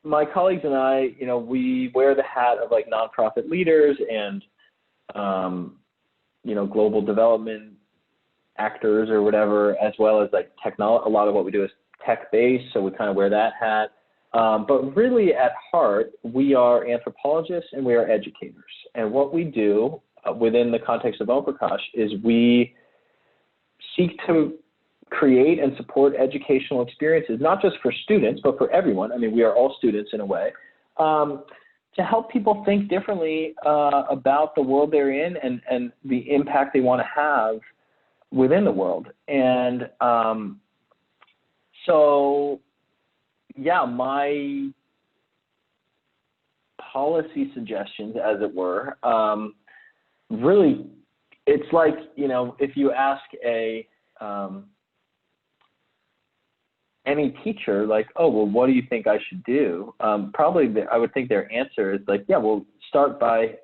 my colleagues and I, we wear the hat of like nonprofit leaders and, global development actors or whatever, as well as like a lot of what we do is tech-based, so we kind of wear that hat. But really at heart, we are anthropologists and we are educators. And what we do within the context of Omprakash is we seek to create and support educational experiences, not just for students, but for everyone. I mean, we are all students in a way, to help people think differently about the world they're in and the impact they want to have within the world. And so, yeah, my policy suggestions, as it were, really, it's like, you know, if you ask any teacher, like, oh, well, what do you think I should do? Probably I would think their answer is like, yeah, well, start by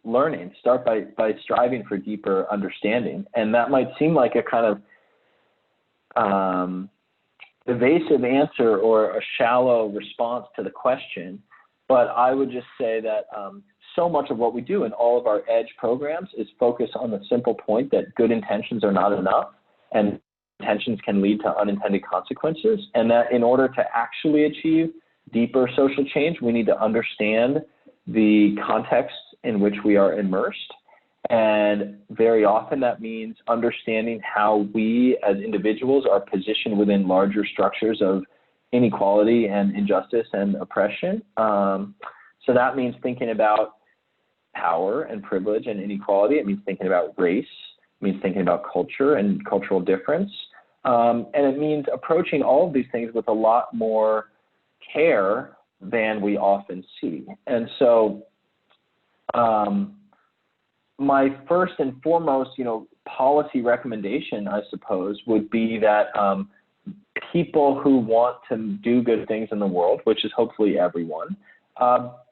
learning, start by striving for deeper understanding. And that might seem like a kind of evasive answer or a shallow response to the question, but I would just say that so much of what we do in all of our EDGE programs is focus on the simple point that good intentions are not enough, and intentions can lead to unintended consequences, and that in order to actually achieve deeper social change, we need to understand the context in which we are immersed. And very often that means understanding how we as individuals are positioned within larger structures of inequality and injustice and oppression. So that means thinking about power and privilege and inequality. It means thinking about race. It means thinking about culture and cultural difference. And it means approaching all of these things with a lot more care than we often see. And so my first and foremost, policy recommendation, I suppose, would be that people who want to do good things in the world, which is hopefully everyone,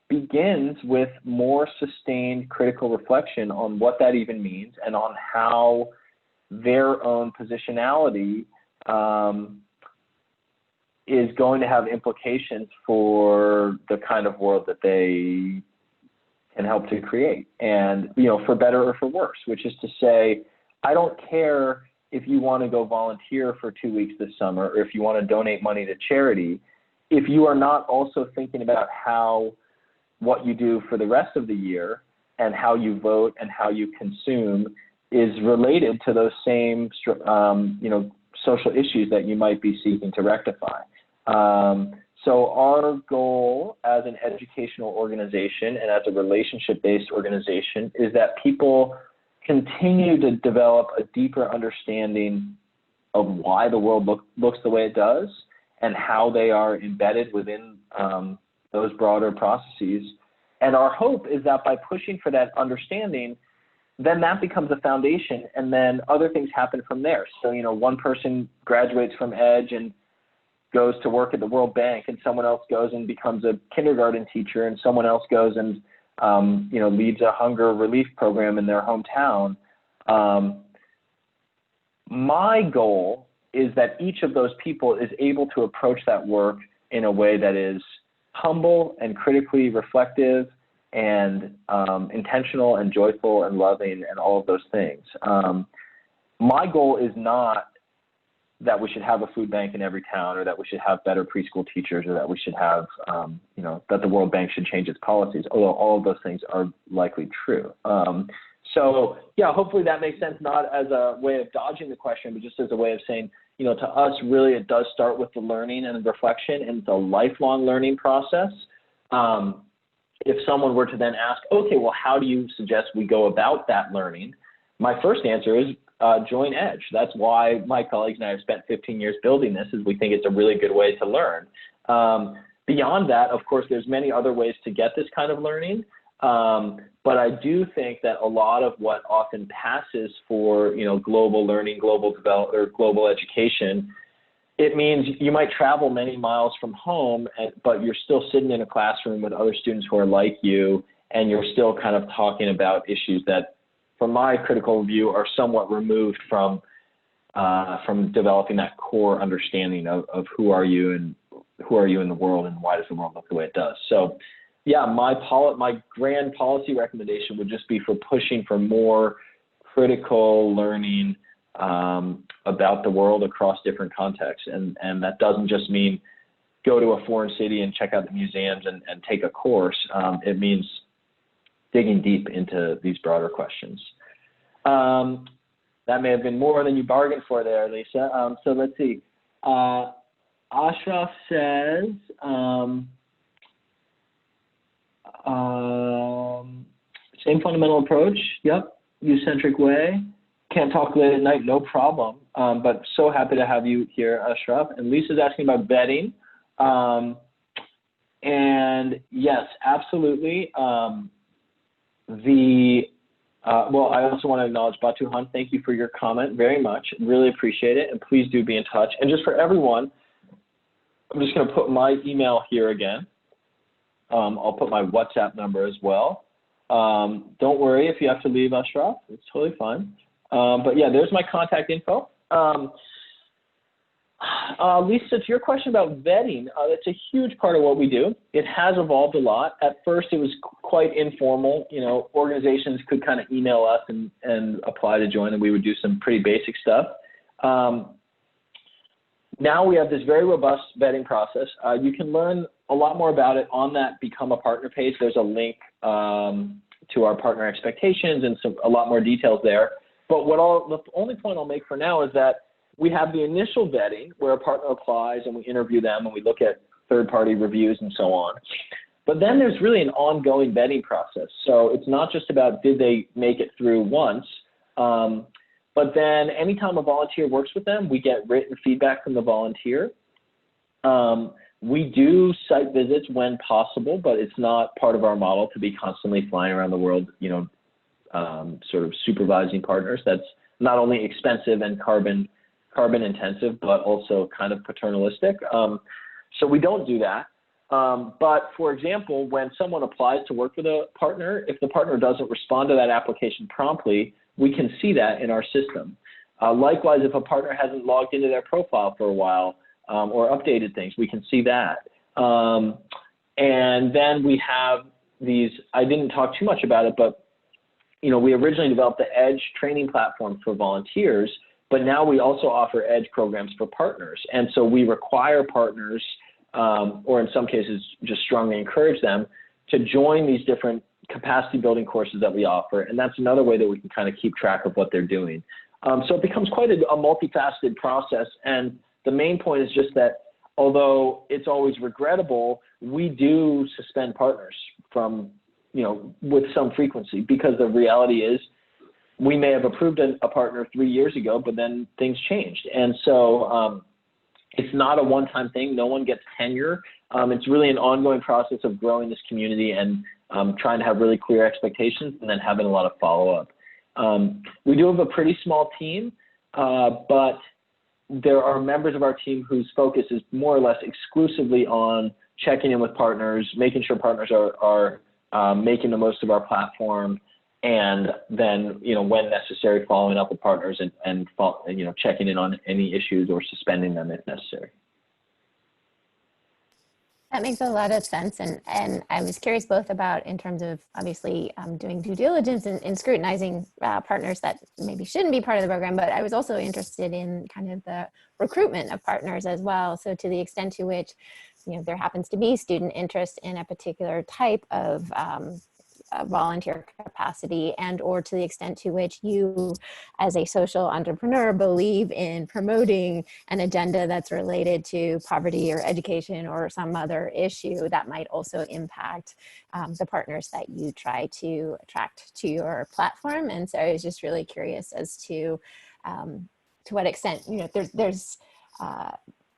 begins with more sustained critical reflection on what that even means and on how their own positionality is going to have implications for the kind of world that they can help to create, and for better or for worse, which is to say, I don't care if you want to go volunteer for 2 weeks this summer or if you want to donate money to charity, if you are not also thinking about how what you do for the rest of the year and how you vote and how you consume is related to those same social issues that you might be seeking to rectify. So our goal as an educational organization and as a relationship-based organization is that people continue to develop a deeper understanding of why the world looks the way it does and how they are embedded within those broader processes. And our hope is that by pushing for that understanding, then that becomes a foundation, and then other things happen from there. So, one person graduates from EDGE and goes to work at the World Bank, and someone else goes and becomes a kindergarten teacher, and someone else goes and leads a hunger relief program in their hometown. My goal is that each of those people is able to approach that work in a way that is humble and critically reflective and intentional and joyful and loving and all of those things. My goal is not that we should have a food bank in every town, or that we should have better preschool teachers, or that we should have, that the World Bank should change its policies, although all of those things are likely true. So yeah, hopefully that makes sense, not as a way of dodging the question, but just as a way of saying, to us, really, it does start with the learning and the reflection, and it's a lifelong learning process. If someone were to then ask, okay, well, how do you suggest we go about that learning? My first answer is join EDGE. That's why my colleagues and I have spent 15 years building this, is we think it's a really good way to learn. Beyond that, of course, there's many other ways to get this kind of learning. But I do think that a lot of what often passes for, global learning, global development, or global education, it means you might travel many miles from home, but you're still sitting in a classroom with other students who are like you, and you're still kind of talking about issues that, from my critical view, are somewhat removed from developing that core understanding of who are you and who are you in the world and why does the world look the way it does. So yeah, my grand policy recommendation would just be for pushing for more critical learning about the world across different contexts. And that doesn't just mean go to a foreign city and check out the museums and take a course. It means digging deep into these broader questions. That may have been more than you bargained for there, Lisa. So let's see. Ashraf says, same fundamental approach. Yep. You-centric way. Can't talk late at night, no problem. But so happy to have you here, Ashraf. And Lisa's asking about vetting. And yes, absolutely. Well, I also want to acknowledge Batu Han. Thank you for your comment very much. Really appreciate it. And please do be in touch. And just for everyone, I'm just going to put my email here again. I'll put my WhatsApp number as well. Don't worry if you have to leave, Ashraf. It's totally fine. But yeah, there's my contact info. Lisa, to your question about vetting, that's a huge part of what we do. It has evolved a lot. At first, it was quite informal. You know, organizations could kind of email us and apply to join, and we would do some pretty basic stuff. Now we have this very robust vetting process. You can learn a lot more about it on that Become a Partner page. There's a link to our partner expectations and a lot more details there. But the only point I'll make for now is that we have the initial vetting where a partner applies and we interview them and we look at third-party reviews and so on. But then there's really an ongoing vetting process. So it's not just about did they make it through once, but then anytime a volunteer works with them, we get written feedback from the volunteer. We do site visits when possible, but it's not part of our model to be constantly flying around the world, sort of supervising partners. That's not only expensive and carbon intensive, but also kind of paternalistic. So we don't do that. But for example, when someone applies to work with a partner, if the partner doesn't respond to that application promptly, we can see that in our system. Likewise, if a partner hasn't logged into their profile for a while or updated things, we can see that. And then we have these, I didn't talk too much about it, but we originally developed the EDGE training platform for volunteers, but now we also offer EDGE programs for partners. And so we require partners, or in some cases, just strongly encourage them to join these different capacity building courses that we offer. And that's another way that we can kind of keep track of what they're doing. So it becomes quite a multifaceted process. And the main point is just that although it's always regrettable, we do suspend partners from, with some frequency, because the reality is we may have approved a partner 3 years ago, but then things changed. And so it's not a one-time thing. No one gets tenure. It's really an ongoing process of growing this community and trying to have really clear expectations and then having a lot of follow-up. We do have a pretty small team, but there are members of our team whose focus is more or less exclusively on checking in with partners, making sure partners are making the most of our platform, and then, when necessary, following up with partners and checking in on any issues or suspending them if necessary. That makes a lot of sense. And I was curious both about in terms of obviously doing due diligence and scrutinizing partners that maybe shouldn't be part of the program, but I was also interested in kind of the recruitment of partners as well. So to the extent to which, there happens to be student interest in a particular type of volunteer capacity, and or to the extent to which you as a social entrepreneur believe in promoting an agenda that's related to poverty or education or some other issue that might also impact the partners that you try to attract to your platform. And so I was just really curious as to what extent there's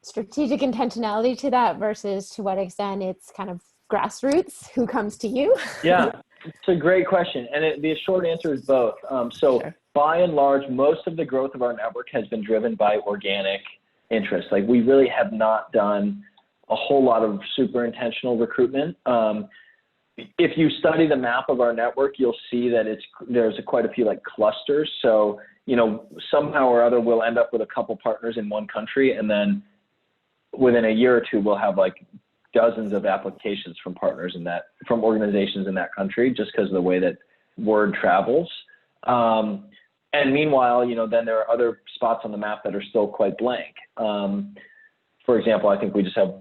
strategic intentionality to that versus to what extent it's kind of grassroots who comes to you. Yeah. It's a great question, and the short answer is both. Sure. By and large, most of the growth of our network has been driven by organic interest. Like, we really have not done a whole lot of super intentional recruitment. If you study the map of our network, you'll see that there's quite a few like clusters. So, somehow or other we'll end up with a couple partners in one country, and then within a year or two we'll have like dozens of applications from partners from organizations in that country, just because of the way that word travels. And meanwhile, then there are other spots on the map that are still quite blank. For example, I think we just have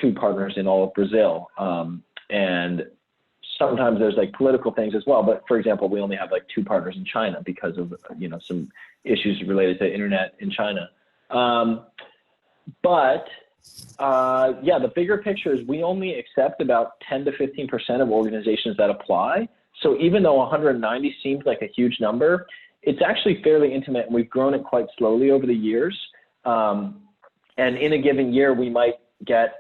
2 partners in all of Brazil. And sometimes there's like political things as well. But for example, we only have like 2 partners in China because of, you know, some issues related to internet in China. Yeah, the bigger picture is we only accept about 10 to 15% of organizations that apply. So even though 190 seems like a huge number, it's actually fairly intimate, and we've grown it quite slowly over the years. And in a given year, we might get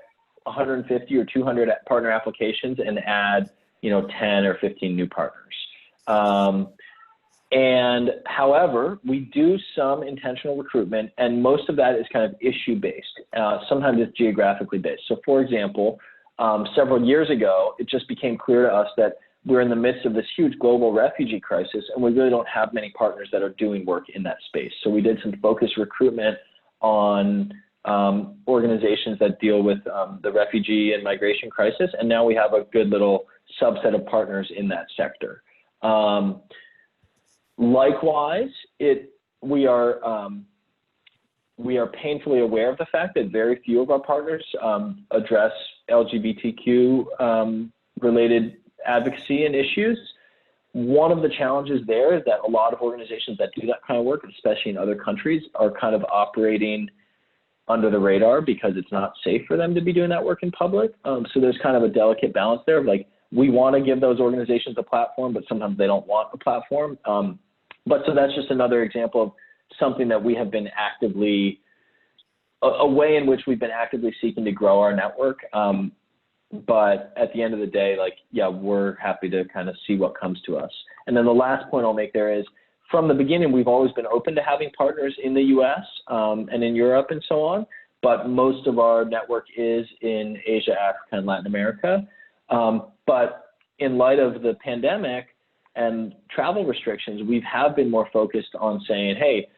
150 or 200 partner applications and add, you know, 10 or 15 new partners. And however, we do some intentional recruitment, and most of that is kind of issue-based. Sometimes it's geographically based. So for example, several years ago, it just became clear to us that we're in the midst of this huge global refugee crisis, and we really don't have many partners that are doing work in that space. So we did some focused recruitment on organizations that deal with the refugee and migration crisis, and now we have a good little subset of partners in that sector. Likewise, we are painfully aware of the fact that very few of our partners address LGBTQ related advocacy and issues. One of the challenges there is that a lot of organizations that do that kind of work, especially in other countries, are kind of operating under the radar because it's not safe for them to be doing that work in public. So there's kind of a delicate balance there. Like, we want to give those organizations a platform, but sometimes they don't want a platform. But so that's just another example of something that we have been actively, a way in which we've been actively seeking to grow our network. But at the end of the day, like, yeah, we're happy to kind of see what comes to us. And then the last point I'll make there is, from the beginning, we've always been open to having partners in the US and in Europe and so on, but most of our network is in Asia, Africa, and Latin America. But in light of the pandemic and travel restrictions, we have been more focused on saying, hey,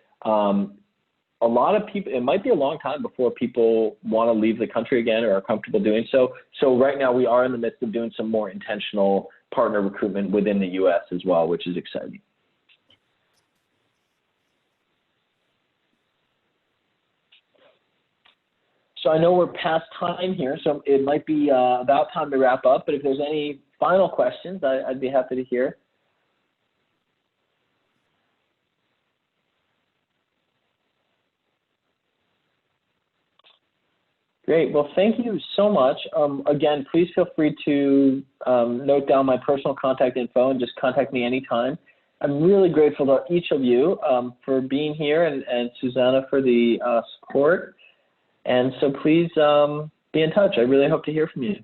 a lot of people, it might be a long time before people want to leave the country again or are comfortable doing so. So right now we are in the midst of doing some more intentional partner recruitment within the US as well, which is exciting. So I know we're past time here, so it might be about time to wrap up, but if there's any final questions, I'd be happy to hear. Great. Well, thank you so much. Again, please feel free to note down my personal contact info and just contact me anytime. I'm really grateful to each of you for being here, and Susanna for the support. And so please be in touch. I really hope to hear from you.